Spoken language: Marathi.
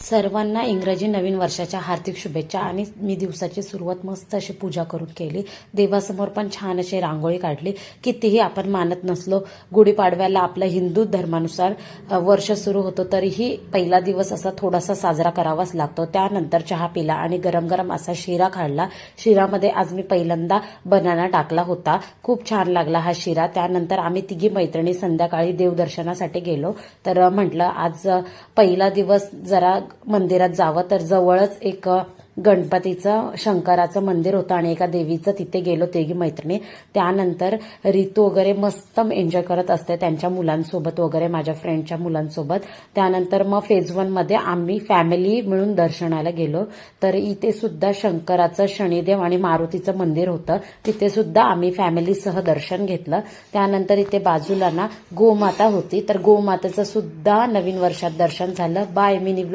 सर्वांना इंग्रजी नवीन वर्षाच्या हार्दिक शुभेच्छा. आणि मी दिवसाची सुरुवात मस्त अशी पूजा करून केली. देवासमोर पण छान अशी रांगोळी काढली. कितीही आपण मानत नसलो, गुढीपाडव्याला आपल्या हिंदू धर्मानुसार वर्ष सुरू होतो, तरीही पहिला दिवस असा थोडासा साजरा करावाच लागतो. त्यानंतर चहा पिला आणि गरम गरम असा शिरा खाल्ला. शिरामध्ये आज मी पहिल्यांदा बनाना टाकला होता. खूप छान लागला हा शिरा. त्यानंतर आम्ही तिघी मैत्रिणी संध्याकाळी देवदर्शनासाठी गेलो. तर म्हटलं आज पहिला दिवस जरा मंदिरात जावं, तर जवळच एक गणपतीचं शंकराचं मंदिर होतं आणि एका देवीचं, तिथे गेलो तिघी मैत्रिणी. त्यानंतर रितू वगैरे मस्त एन्जॉय करत असते त्यांच्या मुलांसोबत वगैरे, माझ्या फ्रेंडच्या मुलांसोबत. त्यानंतर मग फेज 1 मध्ये आम्ही फॅमिली मिळून दर्शनाला गेलो. तर इथे सुद्धा शंकराचं, शनिदेव आणि मारुतीचं मंदिर होतं. तिथे सुद्धा आम्ही फॅमिलीसह दर्शन घेतलं. त्यानंतर इथे बाजूला ना गोमाता होती, तर गोमातेचं सुद्धा नवीन वर्षात दर्शन झालं. बाय. Mini blog